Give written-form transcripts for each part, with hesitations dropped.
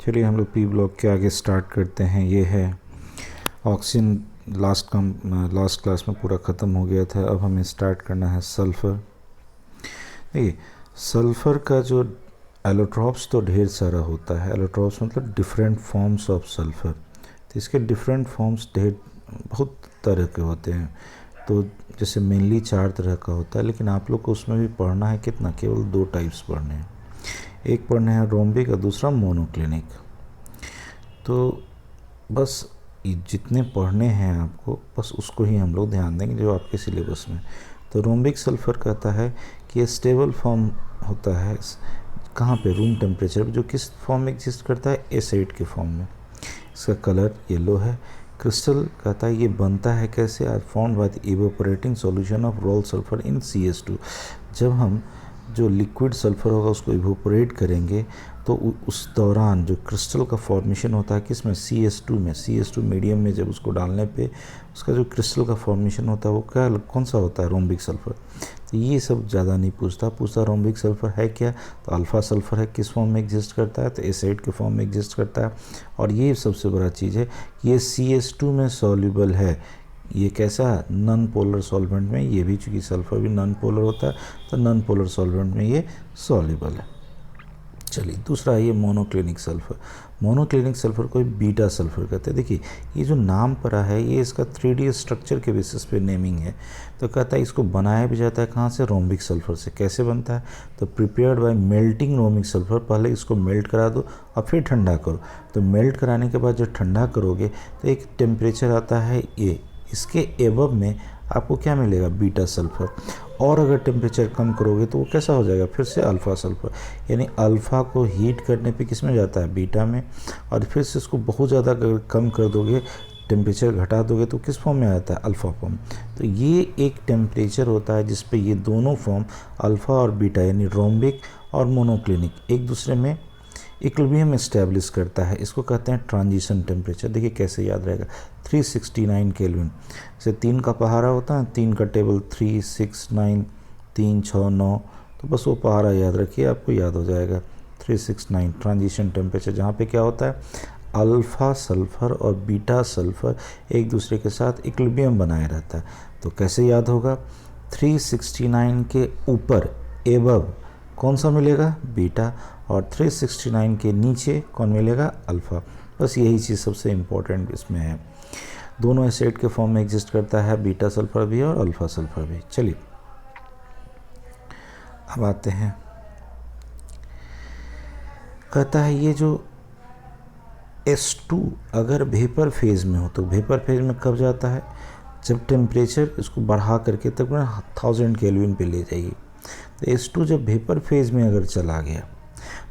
चलिए हम लोग पी ब्लॉक के आगे स्टार्ट करते हैं। ये है ऑक्सीजन। लास्ट क्लास में पूरा ख़त्म हो गया था। अब हमें स्टार्ट करना है सल्फ़र। देखिए सल्फ़र का जो एलोट्रॉप्स तो ढेर सारा होता है। एलोट्रॉप्स मतलब डिफरेंट फॉर्म्स ऑफ सल्फ़र। तो इसके डिफरेंट फॉर्म्स बहुत तरह के होते हैं। तो जैसे मेनली 4 तरह का होता है, लेकिन आप लोग को उसमें भी पढ़ना है कितना, केवल 2 टाइप्स पढ़ने हैं। एक पढ़ना है रोम्बिक और दूसरा मोनोक्लिनिक। तो बस जितने पढ़ने हैं आपको, बस उसको ही हम लोग ध्यान देंगे जो आपके सिलेबस में। तो रोम्बिक सल्फ़र कहता है कि ये स्टेबल फॉर्म होता है कहाँ पे, रूम टेम्परेचर पे। जो किस फॉर्म में एग्जिस्ट करता है, एसिड के फॉर्म में। इसका कलर येलो है। क्रिस्टल कहता है ये बनता है कैसे, are found by the evaporating solution of roll sulphur in CH2। जब हम जो लिक्विड सल्फ़र होगा उसको इवेपोरेट करेंगे तो उस दौरान जो क्रिस्टल का फॉर्मेशन होता है किसमें, CH2 में। CH2 मीडियम में जब उसको डालने पे उसका जो क्रिस्टल का फॉर्मेशन होता है वो कौन सा होता है, रोम्बिक सल्फ़र। तो ये सब ज़्यादा नहीं पूछता रोम्बिक सल्फ़र है क्या, तो अल्फ़ा सल्फ़र है, किस फॉर्म में एग्जिस्ट करता है, तो एसिड के फॉर्म में एग्जिस्ट करता है। और ये सबसे बड़ा चीज़ है कि ये CH2 में सॉल्युबल है। ये कैसा, नॉन पोलर सॉल्वेंट में। ये भी चूँकि सल्फ़र भी नॉन पोलर होता है तो नॉन पोलर सॉल्वेंट में ये सॉल्युबल है। चलिए दूसरा है ये मोनोक्लिनिक सल्फ़र। मोनोक्लिनिक सल्फ़र को बीटा सल्फ़र कहते हैं। देखिए ये जो नाम पड़ा है ये इसका 3D स्ट्रक्चर के बेसिस पे नेमिंग है। तो कहता है इसको बनाया भी जाता है कहाँ से, रोम्बिक सल्फ़र से। कैसे बनता है, तो prepared by melting rhombic sulphur. पहले इसको मेल्ट करा दो और फिर ठंडा करो। तो मेल्ट कराने के बाद जब ठंडा करोगे तो एक टेम्परेचर आता है ये, इसके एबव में आपको क्या मिलेगा, बीटा सल्फ़र। और अगर टेम्परेचर कम करोगे तो वो कैसा हो जाएगा, फिर से अल्फ़ा सल्फ़र। यानी अल्फ़ा को हीट करने पे किस में जाता है, बीटा में। और फिर से इसको बहुत ज़्यादा अगर कम कर दोगे, टेम्परेचर घटा दोगे तो किस फॉर्म में आता है, अल्फ़ा फॉर्म। तो ये एक टेम्परेचर होता है जिस पे ये दोनों फॉर्म अल्फ़ा और बीटा यानी रोम्बिक और मोनोक्लिनिक एक दूसरे में इक्विलिब्रियम इस्टेब्लिश करता है। इसको कहते हैं ट्रांजिशन टेम्परेचर। देखिए कैसे याद रहेगा, 369 केल्विन से 3 का पहाड़ा होता है, 3 का टेबल 3, 6, 9, 3, 6, 9। तो बस वो पहाड़ा याद रखिए, आपको याद हो जाएगा 369 ट्रांजिशन टेम्परेचर, जहाँ पे क्या होता है, अल्फ़ा सल्फ़र और बीटा सल्फ़र एक दूसरे के साथ इक्विलिब्रियम बनाए रहता है। तो कैसे याद होगा, 369 के ऊपर एबव कौन सा मिलेगा, बीटा, और 369 के नीचे कौन मिलेगा, अल्फ़ा। बस यही चीज़ सबसे इम्पोर्टेंट इसमें है। दोनों एसिड के फॉर्म में एग्जिस्ट करता है, बीटा सल्फ़र भी और अल्फ़ा सल्फ़र भी। चलिए अब आते हैं, कहता है ये जो S2 अगर वेपर फेज़ में हो, तो वेपर फेज़ में कब जाता है, जब टेम्परेचर इसको बढ़ा करके तक 1000 केल्विन पे ले जाइए। तो S2 जब वेपर फेज़ में अगर चला गया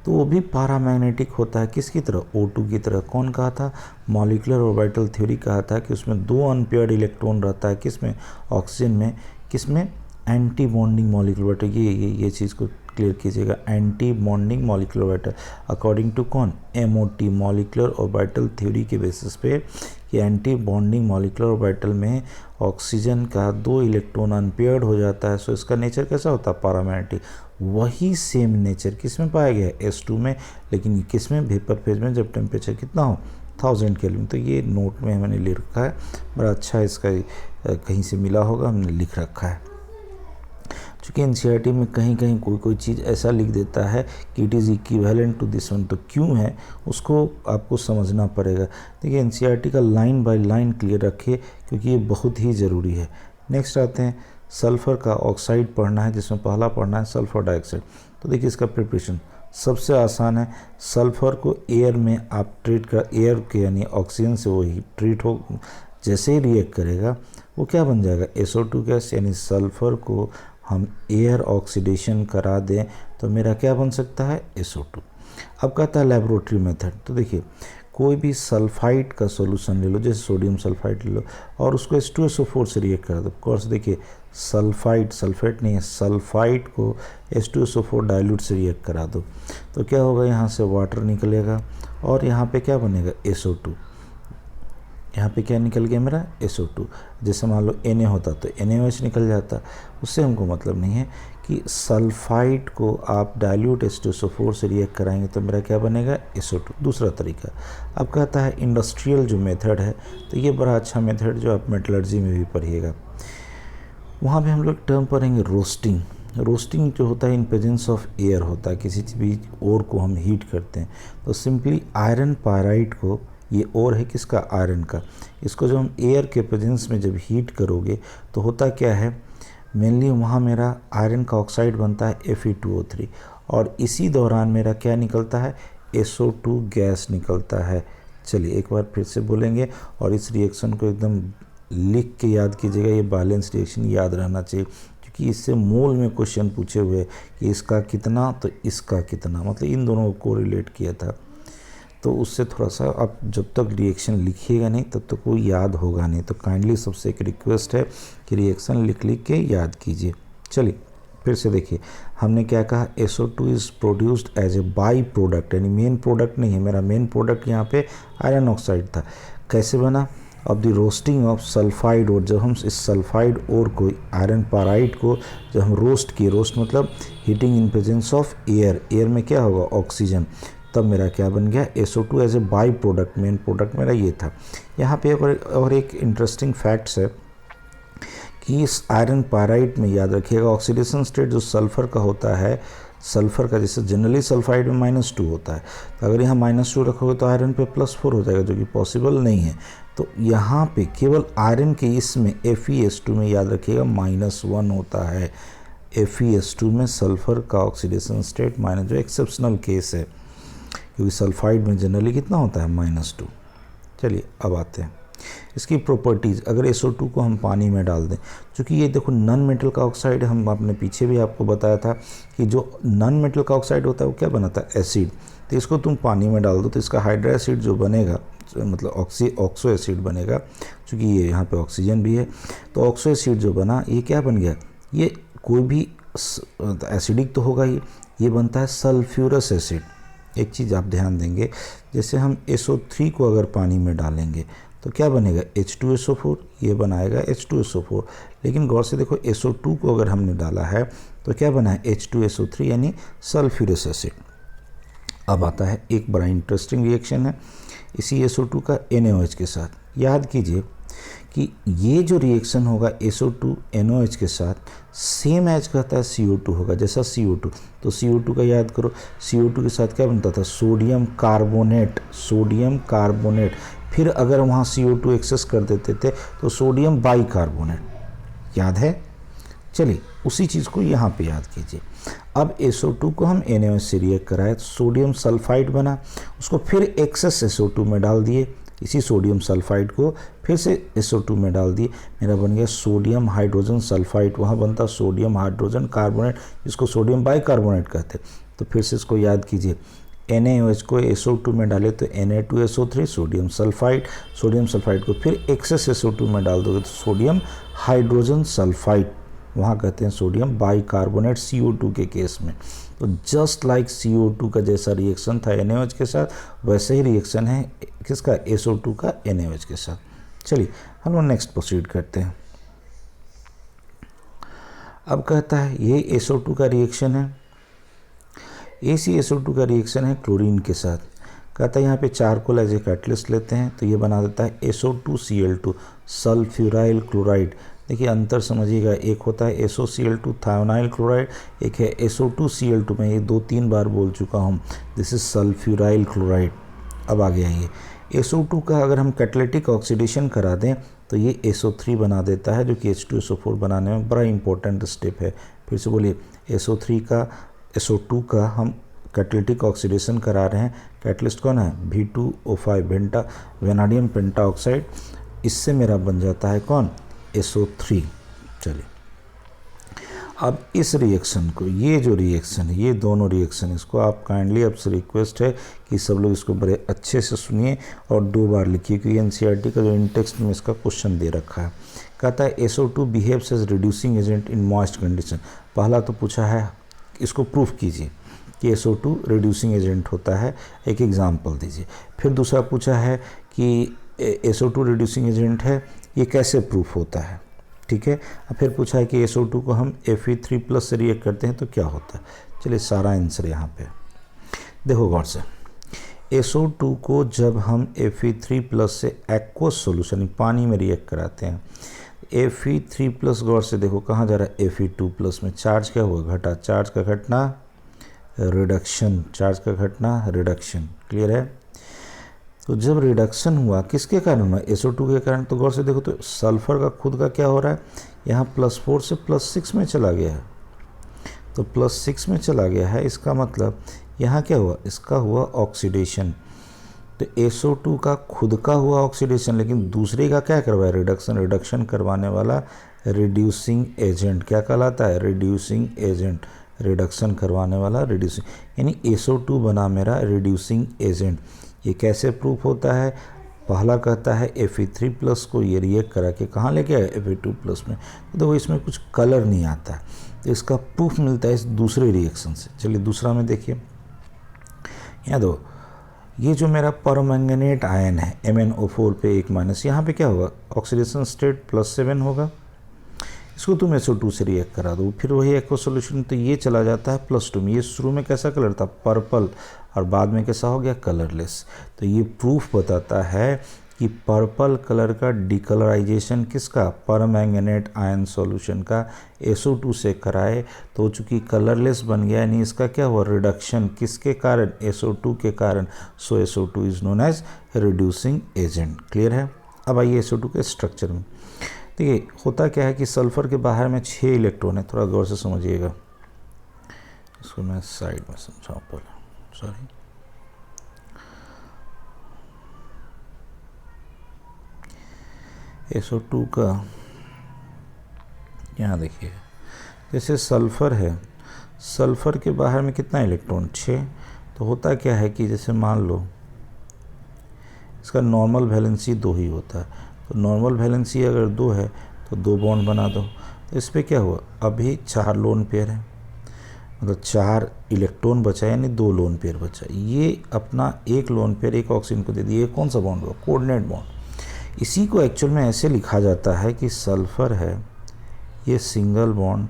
तो वो भी पैरामैग्नेटिक होता है, किसकी तरह, O2 की तरह। कौन कहा था, मॉलिक्यूलर ऑर्बिटल थ्योरी कहा था कि उसमें 2 अनपेयर्ड इलेक्ट्रॉन रहता है, किसमें, ऑक्सीजन में। किसमें, एंटी बॉन्डिंग मॉलिक्यूलर ऑर्बिटल। ये चीज़ को क्लियर कीजिएगा, anti bonding molecular orbital according to कौन, MOT मॉलिक्यूलर ऑर्बिटल थ्योरी के बेसिस पे कि एंटी बॉन्डिंग मॉलिक्यूलर ऑर्बिटल में ऑक्सीजन का 2 इलेक्ट्रॉन अनपेयर्ड हो जाता है। सो इसका नेचर कैसा होता है, पैरामैग्नेटिक। वही सेम नेचर किस में पाया गया है, S2 में, लेकिन किस में, वेपर फेज में, जब टेम्परेचर कितना हो, 1000 केल्विन। तो ये नोट में मैंने लिख रखा है, बड़ा अच्छा इसका कहीं से मिला होगा, हमने लिख रखा है। चूँकि NCERT में कहीं कहीं कोई चीज़ ऐसा लिख देता है कि it is equivalent to this one, तो क्यों है उसको आपको समझना पड़ेगा। देखिए NCERT का लाइन बाय लाइन क्लियर रखिए क्योंकि ये बहुत ही ज़रूरी है। नेक्स्ट आते हैं, सल्फ़र का ऑक्साइड पढ़ना है, जिसमें पहला पढ़ना है सल्फ़र डाइऑक्साइड। तो देखिए इसका प्रिपरेशन सबसे आसान है। सल्फ़र को एयर में आप ट्रीट कर, एयर के यानी ऑक्सीजन से वो ही ट्रीट हो, जैसे ही रिएक्ट करेगा वो क्या बन जाएगा, SO2 गैस। यानी सल्फ़र को हम एयर ऑक्सीडेशन करा दें तो मेरा क्या बन सकता है, SO2। अब कहता है लेबोरेटरी मेथड। तो देखिए कोई भी सल्फाइड का सॉल्यूशन ले लो, जैसे सोडियम सल्फाइड ले लो, और उसको H2SO4 से रिएक्ट करा दो। कोर्स देखिए सल्फाइड, सल्फेट नहीं है, सल्फाइड को H2SO4 डाइल्यूट से रिएक्ट करा दो तो क्या होगा, यहाँ से वाटर निकलेगा और यहाँ पे क्या बनेगा, SO2। यहाँ पे क्या निकल गया मेरा, SO2। जैसे मान लो Na होता तो NaOH निकल जाता। उससे हमको मतलब नहीं है कि सल्फाइड को आप डाइल्यूट H2SO4 से रिएक्ट कराएंगे तो मेरा क्या बनेगा, SO2। दूसरा तरीका अब कहता है इंडस्ट्रियल जो मेथड है, तो ये बड़ा अच्छा मेथड जो आप मेटलर्जी में भी पढ़िएगा, वहाँ पे हम लोग टर्म पढ़ेंगे रोस्टिंग। रोस्टिंग जो होता है इन प्रेजेंस ऑफ एयर होता है, किसी भी ओर को हम हीट करते हैं तो सिंपली आयरन पायराइड को, ये ओर है किसका, आयरन का, इसको जब हम एयर के प्रेजेंस में जब हीट करोगे तो होता क्या है, मेनली वहाँ मेरा आयरन का ऑक्साइड बनता है Fe2O3 और इसी दौरान मेरा क्या निकलता है, SO2 गैस निकलता है। चलिए एक बार फिर से बोलेंगे और इस रिएक्शन को एकदम लिख के याद कीजिएगा, ये बैलेंस रिएक्शन याद रहना चाहिए क्योंकि इससे मोल में क्वेश्चन पूछे हुए कि इसका कितना तो इसका कितना, मतलब इन दोनों को रिलेट किया था, तो उससे थोड़ा सा आप जब तक रिएक्शन लिखिएगा नहीं तब तक वो याद होगा नहीं। तो काइंडली सबसे एक रिक्वेस्ट है कि रिएक्शन लिख के याद कीजिए। चलिए फिर से देखिए, हमने क्या कहा, SO2 is produced as a by product, यानी मेन प्रोडक्ट नहीं है, मेरा मेन प्रोडक्ट यहाँ पे आयरन ऑक्साइड था। कैसे बना, अब द रोस्टिंग ऑफ सल्फाइड और, जब हम इस सल्फाइड और को, आयरन पाराइड को जब हम रोस्ट किए, रोस्ट मतलब heating in presence of air, air में क्या होगा, ऑक्सीजन, तब मेरा क्या बन गया, SO2 as a by product, main product मेरा ये था। यहाँ पे और एक इंटरेस्टिंग फैक्ट्स है कि इस आयरन पायराइड में याद रखिएगा ऑक्सीडेशन स्टेट जो सल्फ़र का होता है, सल्फ़र का जैसे जनरली सल्फाइड में -2 होता है, तो अगर यहाँ -2 रखोगे तो आयरन पे +4 हो जाएगा, जो कि पॉसिबल नहीं है। तो यहाँ पे केवल आयरन के इसमें FeS2 में याद रखिएगा -1 होता है, FeS2 में सल्फ़र का ऑक्सीडेशन स्टेट माइनस, जो एक्सेप्शनल केस है क्योंकि सल्फाइड में जनरली कितना होता है, -2। चलिए अब आते हैं इसकी प्रॉपर्टीज़। अगर SO2 को हम पानी में डाल दें, क्योंकि ये देखो नॉन मेटल का ऑक्साइड, हम आपने पीछे भी आपको बताया था कि जो नॉन मेटल का ऑक्साइड होता है वो क्या बनाता है, एसिड, तो इसको तुम पानी में डाल दो तो इसका हाइड्रा एसिड जो बनेगा, मतलब ऑक्सो एसिड बनेगा, क्योंकि ये यहाँ पे ऑक्सीजन भी है, तो ऑक्सो एसिड जो बना ये क्या बन गया, ये कोई भी एसिडिक तो होगा ही, ये बनता है सल्फ्यूरस एसिड। एक चीज़ आप ध्यान देंगे, जैसे हम SO3 को अगर पानी में डालेंगे तो क्या बनेगा, H2SO4, ये बनाएगा H2SO4, लेकिन गौर से देखो SO2 को अगर हमने डाला है तो क्या बना है, H2SO3 यानी सल्फ्यूरस एसिड। अब आता है एक बड़ा इंटरेस्टिंग रिएक्शन है इसी SO2 का NaOH के साथ। याद कीजिए कि ये जो रिएक्शन होगा SO2 NaOH के साथ, सेम एज कहता है CO2 होगा, जैसा CO2, तो CO2 का याद करो, CO2 के साथ क्या बनता था, सोडियम कार्बोनेट, सोडियम कार्बोनेट, फिर अगर वहाँ CO2 एक्सेस कर देते थे तो सोडियम बाइकार्बोनेट, याद है। चलिए उसी चीज़ को यहाँ पे याद कीजिए। अब SO2 को हम NaOH से रिएक्ट कराए तो सोडियम सल्फाइड बना, उसको फिर एक्सेस SO2 में डाल दिए, इसी सोडियम सल्फाइड को फिर से SO2 में डाल दिए, मेरा बन गया सोडियम हाइड्रोजन सल्फाइड, वहाँ बनता सोडियम हाइड्रोजन कार्बोनेट, जिसको सोडियम बाइकार्बोनेट कहते हैं। तो फिर से इसको याद कीजिए, NaOH को SO2 में डाले तो Na2SO3 sodium sulphide, sodium sulphide को फिर एक्सेस SO2 में डाल दोगे तो सोडियम हाइड्रोजन सल्फाइड, वहाँ कहते हैं सोडियम बाइकार्बोनेट CO2 के केस में। तो जस्ट लाइक CO2 का जैसा रिएक्शन था NaOH के साथ, वैसे ही रिएक्शन है किसका, SO2 का NaOH के साथ। चलिए हम लोग नेक्स्ट प्रोसीड करते हैं। अब कहता है ये SO2 का रिएक्शन है, SO2 का रिएक्शन है क्लोरीन के साथ। कहता है यहाँ पे चारकोल एज ए कैटलिस्ट लेते हैं तो ये बना देता है SO2Cl2 सल्फ्यूराइल क्लोराइड। देखिए अंतर समझिएगा, एक होता है SOCl2 थायोनाइल क्लोराइड, एक है SO2Cl2, मैं ये 2-3 बार बोल चुका हूँ, दिस इज सल्फ्यूराइल क्लोराइड। अब आ गया ये SO2 का अगर हम कैटालिटिक ऑक्सीडेशन करा दें तो ये SO3 बना देता है, जो कि H2SO4 बनाने में बड़ा इंपॉर्टेंट स्टेप है। फिर से बोलिए, SO2 का हम कैटालिटिक ऑक्सीडेशन करा रहे हैं, कैटलिस्ट कौन है, V2O5 वेंटा वेनाडियम पेंटा ऑक्साइड, इससे मेरा बन जाता है कौन, SO3। चलिए अब इस रिएक्शन को, ये जो रिएक्शन है, ये दोनों रिएक्शन, इसको आप काइंडली, आपसे रिक्वेस्ट है कि सब लोग इसको बड़े अच्छे से सुनिए और 2 बार लिखिए, क्योंकि NCERT का जो इंटेक्स्ट में इसका क्वेश्चन दे रखा है। कहता है SO2 behaves as reducing agent in moist condition. पहला तो पूछा है, इसको प्रूफ कीजिए कि SO2 रिड्यूसिंग एजेंट होता है, एक एग्जाम्पल दीजिए। फिर दूसरा पूछा है कि SO2 रिड्यूसिंग एजेंट है, ये कैसे प्रूफ होता है, ठीक है। अब फिर पूछा है कि SO2 को हम Fe3+ से रिएक्ट करते हैं तो क्या होता है। चलिए सारा आंसर यहाँ पे देखो गौर से। SO2 को जब हम Fe3+ से एक्वस सॉल्यूशन पानी में रिएक्ट कराते हैं, Fe3+ गौर से देखो कहाँ जा रहा है, Fe2+ में। चार्ज क्या हुआ, घटा। चार्ज का घटना रिडक्शन, चार्ज का घटना रिडक्शन। क्लियर है। तो जब रिडक्शन हुआ किसके कारण हुआ, SO2 के कारण। तो गौर से देखो तो सल्फर का खुद का क्या हो रहा है, यहाँ +4 से +6 में चला गया है। तो +6 में चला गया है, इसका मतलब यहाँ क्या हुआ, इसका हुआ ऑक्सीडेशन। तो SO2 का खुद का हुआ ऑक्सीडेशन, लेकिन दूसरे का क्या करवाया, रिडक्शन। रिडक्शन करवाने वाला रिड्यूसिंग एजेंट क्या कहलाता है, रिड्यूसिंग एजेंट। रिडक्शन करवाने वाला रिड्यूसिंग, यानी SO2 बना मेरा रिड्यूसिंग एजेंट। ये कैसे प्रूफ होता है, पहला कहता है Fe3+ को ये रिएक्ट करा के कहाँ लेके आए, Fe2+ में। तो देखो इसमें कुछ कलर नहीं आता है, तो इसका प्रूफ मिलता है इस दूसरे रिएक्शन से। चलिए दूसरा में देखिए, यहाँ दो, ये जो मेरा परमैंगनेट आयन है MnO4 पे 1-, यहाँ पे क्या होगा, ऑक्सीडेशन स्टेट +7 होगा। इसको तुम SO2 से रिएक्ट करा दो, फिर वही एक्वस सॉल्यूशन, तो ये चला जाता है +2 में। ये शुरू में कैसा कलर था, पर्पल, और बाद में कैसा हो गया, कलरलेस। तो ये प्रूफ बताता है कि पर्पल कलर का डिकलराइजेशन किसका, परमैंगनेट आयन सॉल्यूशन का SO2 से कराए तो चूंकि कलरलेस बन गया, यानी इसका क्या हुआ, रिडक्शन। किसके कारण, SO2 के कारण। So SO2 is known as reducing agent. Clear है। अब आइए SO2 के स्ट्रक्चर में। देखिए होता क्या है कि सल्फर के बाहर में 6 इलेक्ट्रॉन है, थोड़ा गौर से समझिएगा। इसको मैं साइड में समझाऊँ पहले, सॉरी। SO2 का यहाँ देखिए, जैसे सल्फर है, सल्फर के बाहर में कितना इलेक्ट्रॉन, 6। तो होता क्या है कि जैसे मान लो इसका नॉर्मल वैलेंसी 2 ही होता है। तो नॉर्मल वैलेंसी अगर 2 है तो 2 बॉन्ड बना दो। तो इस पर क्या हुआ, अभी 4 लोन पेयर है, मतलब 4 इलेक्ट्रॉन बचा, यानी 2 लोन पेयर बचा। ये अपना 1 लोन पेयर एक ऑक्सीजन को दे दिए। कौन सा बॉन्ड हुआ, कोऑर्डिनेट बॉन्ड। इसी को एक्चुअल में ऐसे लिखा जाता है कि सल्फर है, ये सिंगल बॉन्ड,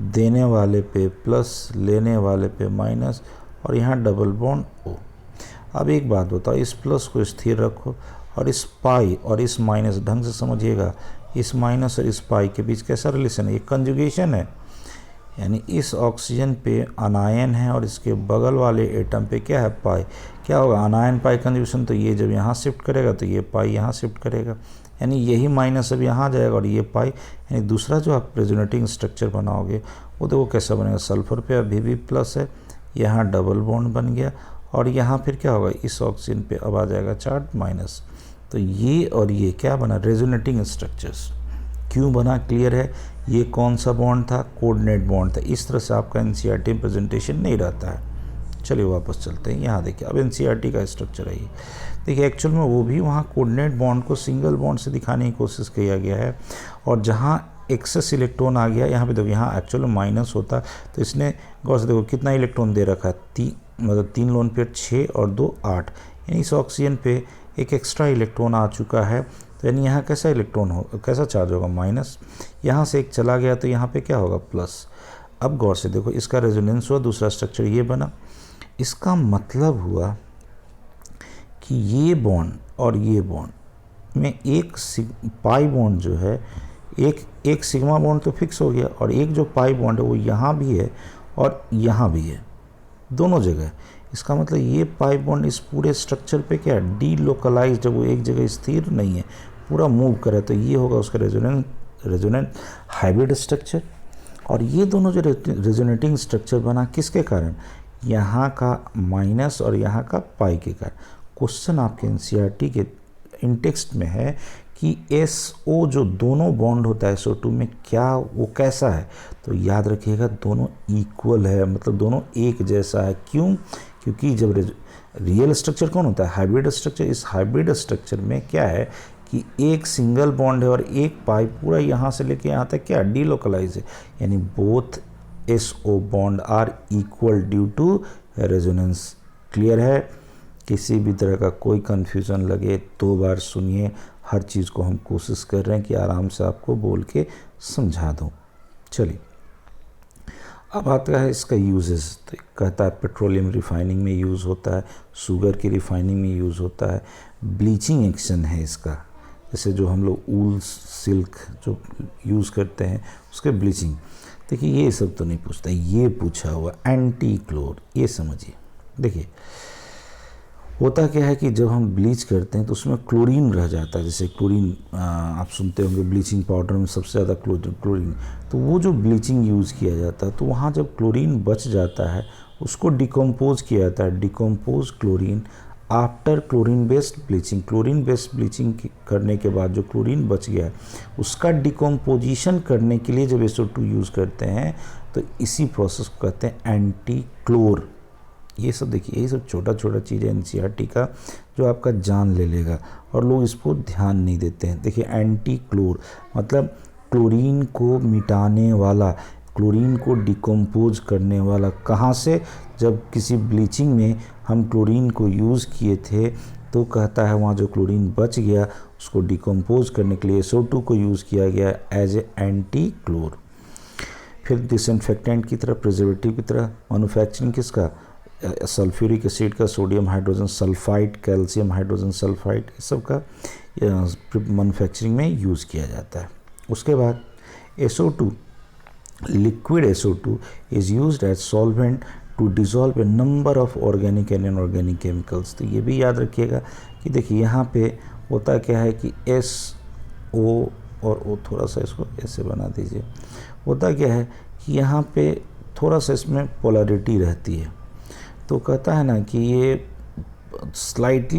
देने वाले पे प्लस, लेने वाले पे माइनस, और यहाँ डबल बॉन्ड O। अब एक बात बताओ, इस प्लस को स्थिर रखो और इस पाई और इस माइनस, ढंग से समझिएगा, इस माइनस और इस पाई के बीच कैसा रिलेशन है, ये कंजुगेशन है। यानी इस ऑक्सीजन पे अनायन है और इसके बगल वाले एटम पे क्या है, पाई। क्या होगा, अनायन पाई कंजुगेशन। तो ये जब यहाँ शिफ्ट करेगा तो ये पाई यहाँ शिफ्ट करेगा, यानी यही माइनस अब यहाँ जाएगा और ये पाई। यानी दूसरा जो आप रेजोनेटिंग स्ट्रक्चर बनाओगे वो देखो कैसा बनेगा, सल्फर पे अभी भी प्लस है, यहाँ डबल बॉन्ड बन गया, और यहाँ फिर क्या होगा, इस ऑक्सीजन पे अब आ जाएगा चार्ज माइनस। तो ये और ये क्या बना, रेजोनेटिंग स्ट्रक्चर्स। क्यों बना, क्लियर है। ये कौन सा बॉन्ड था, कोऑर्डिनेट बॉन्ड था। इस तरह से आपका NCERT प्रेजेंटेशन नहीं रहता है। चलिए वापस चलते हैं, यहाँ देखिए अब NCERT का स्ट्रक्चर है ये। देखिए एक्चुअल में वो भी वहाँ कोऑर्डिनेट बॉन्ड को सिंगल बॉन्ड से दिखाने की कोशिश किया गया है, और जहाँ एक्सेस इलेक्ट्रॉन आ गया, यहाँ पे देखो, यहाँ एक्चुअल में माइनस होता, तो इसने गौर से देखो कितना इलेक्ट्रॉन दे रखा है, 3 लोन पेयर 6 और 2 8, यानी इस ऑक्सीजन पे एक एक्स्ट्रा इलेक्ट्रॉन आ चुका है। तो यानी यहाँ कैसा इलेक्ट्रॉन हो, कैसा चार्ज होगा, माइनस। यहाँ से एक चला गया तो यहाँ पे क्या होगा, प्लस। अब गौर से देखो, इसका रेजोनेंस हुआ, दूसरा स्ट्रक्चर ये बना। इसका मतलब हुआ कि ये बॉन्ड और ये बॉन्ड में एक पाई बॉन्ड जो है, एक सिग्मा बॉन्ड तो फिक्स हो गया, और एक जो पाई बॉन्ड है वो यहाँ भी है और यहाँ भी है, दोनों जगह। इसका मतलब ये पाई बॉन्ड इस पूरे स्ट्रक्चर पे क्या है, डीलोकलाइज्ड है, वो एक जगह स्थिर नहीं है, पूरा मूव करे। तो ये होगा उसका रेजोनेंट हाइब्रिड स्ट्रक्चर। और ये दोनों जो रेजोनेटिंग स्ट्रक्चर बना किसके कारण, यहाँ का माइनस और यहाँ का पाई के कारण। क्वेश्चन आपके NCERT के इंटेक्स्ट में है कि SO जो दोनों बॉन्ड होता है SO2 में, क्या वो कैसा है। तो याद रखिएगा दोनों इक्वल है, मतलब दोनों एक जैसा है। क्यों, क्योंकि जब रियल स्ट्रक्चर कौन होता है, हाइब्रिड स्ट्रक्चर। इस हाइब्रिड स्ट्रक्चर में क्या है कि एक सिंगल बॉन्ड है और एक पाई पूरा यहाँ से लेके यहाँ तक क्या डीलोकलाइज है, यानी both SO bond are equal due to resonance. Clear है। किसी भी तरह का कोई कन्फ्यूज़न लगे 2 बार सुनिए हर चीज़ को हम कोशिश कर रहे हैं कि आराम से आपको बोल के समझा दूँ। चलिए, अब आता है इसका यूजेस। तो कहता है पेट्रोलियम रिफाइनिंग में यूज़ होता है, शुगर की रिफाइनिंग में यूज़ होता है, ब्लीचिंग एक्शन है इसका, जैसे जो हम लोग ऊल सिल्क जो यूज़ करते हैं उसके ब्लीचिंग। देखिए ये सब तो नहीं पूछता, ये पूछा हुआ एंटी क्लोर, ये समझिए। देखिए होता क्या है कि जब हम ब्लीच करते हैं तो उसमें क्लोरीन रह जाता है, जैसे क्लोरीन आप सुनते होंगे ब्लीचिंग पाउडर में सबसे ज़्यादा क्लोरीन। तो वो जो ब्लीचिंग यूज़ किया जाता है तो वहाँ जब क्लोरीन बच जाता है उसको डिकम्पोज किया जाता है, decompose chlorine after chlorine based bleaching. Chlorine based bleaching करने के बाद जो क्लोरीन बच गया है उसका डिकम्पोजिशन करने के लिए जब SO2 यूज़ करते हैं तो इसी प्रोसेस को कहते हैं एंटी क्लोर। ये सब देखिए, ये सब छोटा छोटा चीज़ है NCERT का जो आपका जान ले लेगा और लोग इस पर ध्यान नहीं देते हैं। देखिए एंटी क्लोर मतलब क्लोरीन को मिटाने वाला, क्लोरीन को डिकम्पोज करने वाला। कहाँ से? जब किसी ब्लीचिंग में हम क्लोरीन को यूज़ किए थे तो कहता है वहाँ जो क्लोरीन बच गया उसको डिकम्पोज करने के लिए SO2 को यूज़ किया गया एज ए एंटी क्लोर। फिर डिसइंफेक्टेंट की तरह, प्रिजर्वेटिव की तरह, मैन्युफैक्चरिंग किसका? सल्फ्यूरिक एसिड का, sodium hydrogen sulphide, calcium hydrogen sulphide, इस सब का मैन्युफैक्चरिंग में यूज़ किया जाता है। उसके बाद SO2, liquid SO2 is used as solvent to dissolve a number of organic and inorganic chemicals. तो ये भी याद रखिएगा कि देखिए यहाँ पे होता क्या है कि SO और O, थोड़ा सा इसको ऐसे बना दीजिए। होता क्या है कि यहाँ पे थोड़ा सा इसमें पोलैरिटी रहती है, तो कहता है ना कि ये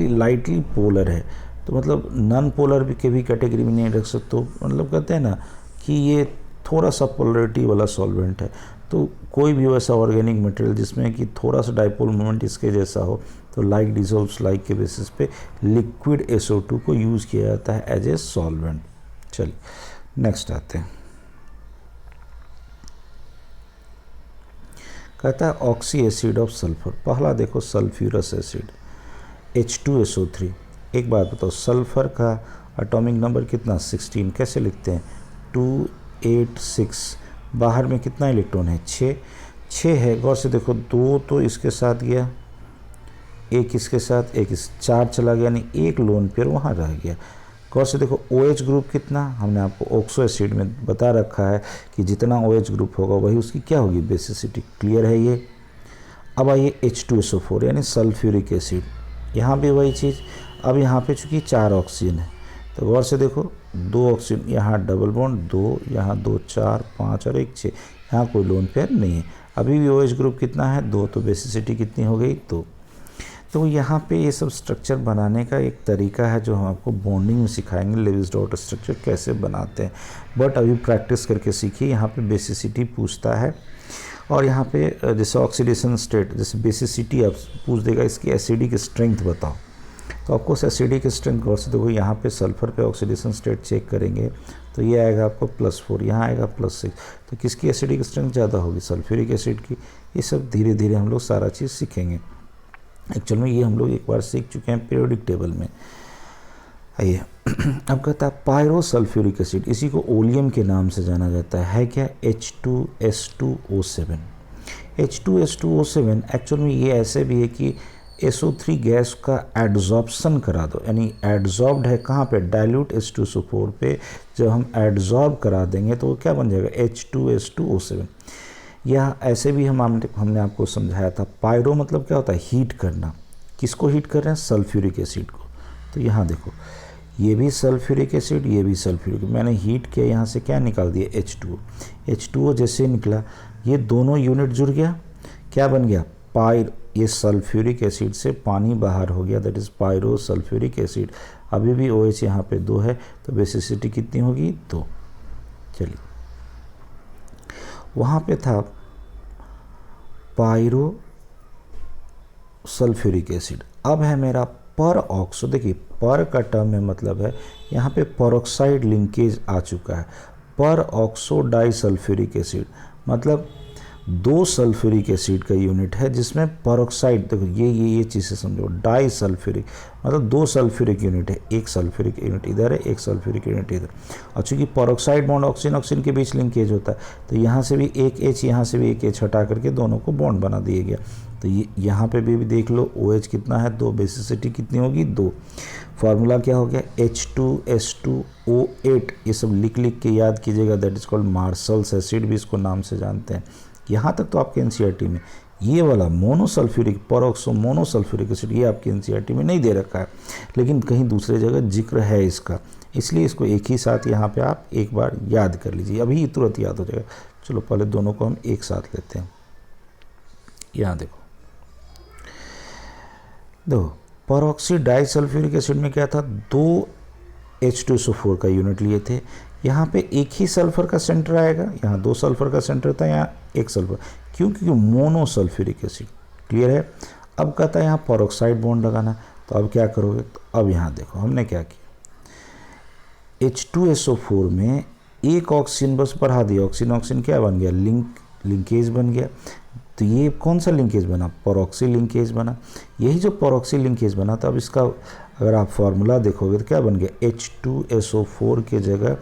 लाइटली पोलर है, तो मतलब नॉन पोलर भी के भी कैटेगरी में नहीं रख सकते। मतलब कहते हैं ना कि ये थोड़ा सा पोलरिटी वाला सॉल्वेंट है। तो कोई भी वैसा ऑर्गेनिक मटेरियल जिसमें कि थोड़ा सा डाइपोल मोमेंट इसके जैसा हो तो लाइक डिसॉल्व्स लाइक के बेसिस पे लिक्विड SO2 को यूज़ किया जाता है एज ए सॉल्वेंट। चलिए नेक्स्ट आते हैं। कहता है ऑक्सी एसिड ऑफ सल्फर। पहला देखो सल्फ्यूरस एसिड H2SO3। एक बात बताओ, सल्फर का एटॉमिक नंबर कितना? 16। कैसे लिखते हैं? 286। बाहर में कितना इलेक्ट्रॉन है? 6 है। गौर से देखो, 2 तो इसके साथ गया, 1 इसके साथ, 1 इस 4 चला गया, यानी 1 लोन पेयर वहाँ रह गया। गौर से देखो OH ग्रुप कितना, हमने आपको ऑक्सो एसिड में बता रखा है कि जितना OH ग्रुप होगा वही उसकी क्या होगी? बेसिसिटी। क्लियर है ये? अब आइए H2SO4 यानी सल्फ्यूरिक एसिड। यहाँ भी वही चीज़। अब यहाँ पे चूँकि 4 ऑक्सीजन है तो गौर से देखो 2 ऑक्सीजन, यहाँ डबल बॉन्ड 2, यहाँ 2 4 5 और 1 6, यहाँ कोई लोन पेयर नहीं है। अभी भी OH ग्रुप कितना है? 2, तो बेसिसिटी कितनी हो गई? 2। तो यहाँ पे ये सब स्ट्रक्चर बनाने का एक तरीका है जो हम आपको बॉन्डिंग में सिखाएंगे, लेविस डॉट स्ट्रक्चर कैसे बनाते हैं। बट अभी प्रैक्टिस करके सीखिए। यहाँ पे बेसिसिटी पूछता है और यहाँ पे जैसे ऑक्सीडेशन स्टेट, जैसे बेसिसिटी आप पूछ देगा इसकी एसिडिक स्ट्रेंथ बताओ, तो आपको एसिडिक स्ट्रेंथ गौर से देखो, यहाँ पे सल्फर पे ऑक्सीडेशन स्टेट चेक करेंगे तो ये आएगा आपको +4, यहाँ आएगा +6। तो किसकी एसिडिक स्ट्रेंथ ज़्यादा होगी? सल्फ्यूरिक एसिड की। ये सब धीरे धीरे हम लोग सारा चीज़ सीखेंगे। एक्चुअल में ये हम लोग एक बार सीख चुके हैं पीरियोडिक टेबल में। आइए अब कहता है पायरोसल्फ्यूरिक एसिड, इसी को ओलियम के नाम से जाना जाता है क्या? H2S2O7। H2S2O7 एक्चुअल में ये ऐसे भी है कि SO3 गैस का एड्जॉर्प्शन करा दो, यानी एड्जॉर्ब्ड है कहाँ पे? डाइल्यूट H2SO4 पे। जब हम एड्जॉर्ब करा देंगे तो क्या बन जाएगा? H2S2O7। यह ऐसे भी हमने आपको समझाया था। पायरो मतलब क्या होता है? हीट करना। किसको हीट कर रहे हैं? सल्फ्यूरिक एसिड को। तो यहाँ देखो, ये भी सल्फ्यूरिक एसिड, ये भी सल्फ्यूरिक, मैंने हीट किया, यहाँ से क्या निकाल दिया? H2O। H2O जैसे निकला, ये दोनों यूनिट जुड़ गया, क्या बन गया? ये सल्फ्यूरिक एसिड से पानी बाहर हो गया, that is pyro sulphuric acid. अभी भी OH यहाँ पे 2 है, तो बेसिसिटी कितनी होगी? 2। चलिए, वहाँ पे था पायरो सल्फ्यूरिक एसिड। अब है मेरा पर ऑक्सो। देखिए पर का टर्म में मतलब है यहाँ पे पेरोक्साइड लिंकेज आ चुका है। पर ऑक्सो डाई सल्फ्यूरिक एसिड मतलब 2 सल्फ्यूरिक एसिड का यूनिट है, जिसमें पेरोक्साइड, देखो ये चीज़ें समझो, डाई सल्फ्यूरिक मतलब 2 सल्फ्यूरिक यूनिट है, एक सल्फ्यूरिक यूनिट इधर है, एक सल्फ्यूरिक यूनिट इधर। और चूँकि पेरोक्साइड बॉन्ड ऑक्सीजन ऑक्सीजन के बीच लिंकेज होता है, तो यहाँ से भी एक H, यहाँ से भी एक H हटा करके दोनों को बॉन्ड बना दिया गया। तो ये यहाँ पे भी देख लो OH कितना है, 2, बेसिसिटी कितनी होगी 2। फार्मूला क्या हो गया, H2S2O8, ये सब लिख के याद कीजिएगा, that is called marshals acid भी इसको नाम से जानते हैं। यहाँ तक तो आपके एनसीईआरटी में ये वाला मोनोसल्फ्यूरिक पेरोक्सो मोनोसल्फ्यूरिक एसिड ये आपके एनसीईआरटी में नहीं दे रखा है, लेकिन कहीं दूसरे जगह जिक्र है इसका, इसलिए इसको एक ही साथ यहाँ पे आप एक बार याद कर लीजिए, अभी तुरंत याद हो जाएगा। चलो पहले दोनों को हम एक साथ लेते हैं। यहाँ देखो पेरोक्सी डाइसल्फ्यूरिक एसिड में क्या था, 2 H2SO4 का यूनिट लिए थे। यहाँ पे एक ही सल्फर का सेंटर आएगा, यहाँ 2 सल्फर का सेंटर था, यहाँ एक सल्फर, क्योंकि मोनोसल्फ्यूरिक एसिड। क्लियर है। अब कहता है यहाँ पेरोक्साइड बॉन्ड लगाना, तो अब क्या करोगे, तो अब यहाँ देखो हमने क्या किया, H2SO4 में एक ऑक्सीजन बस बढ़ा दिया, ऑक्सीजन ऑक्सीजन क्या बन गया, लिंकेज बन गया। तो ये कौन सा लिंकेज बना, पेरोक्सी लिंकेज बना। यही जो पेरोक्सी लिंकेज बना था, अब इसका अगर आप फार्मूला देखोगे तो क्या बन गया, H2SO4 के जगह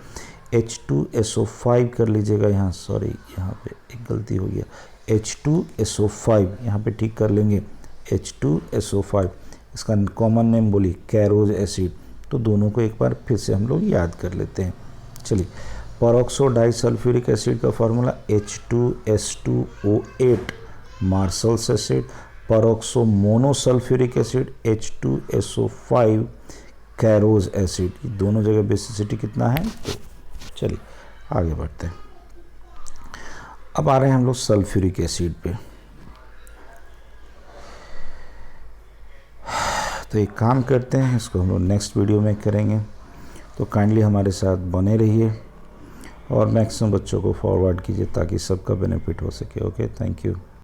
H2SO5 कर लीजिएगा। यहाँ सॉरी, यहाँ पे एक गलती हो गया, H2SO5 यहाँ पे ठीक कर लेंगे, H2SO5 इसका कॉमन नेम बोली कैरोज एसिड। तो दोनों को एक बार फिर से हम लोग याद कर लेते हैं। चलिए, पेरोक्सो डाइसल्फ्यूरिक एसिड का formula H2S2O8 Marshall's acid, peroxo monosulphuric acid H2SO5 Caro's acid. दोनों जगह बेसिसिटी कितना है, तो चलिए आगे बढ़ते हैं। अब आ रहे हैं हम लोग सल्फ्यूरिक एसिड पे। तो एक काम करते हैं, इसको हम लोग नेक्स्ट वीडियो में करेंगे, तो काइंडली हमारे साथ बने रहिए और मैक्सिमम बच्चों को फॉरवर्ड कीजिए ताकि सबका बेनिफिट हो सके। Okay, thank you.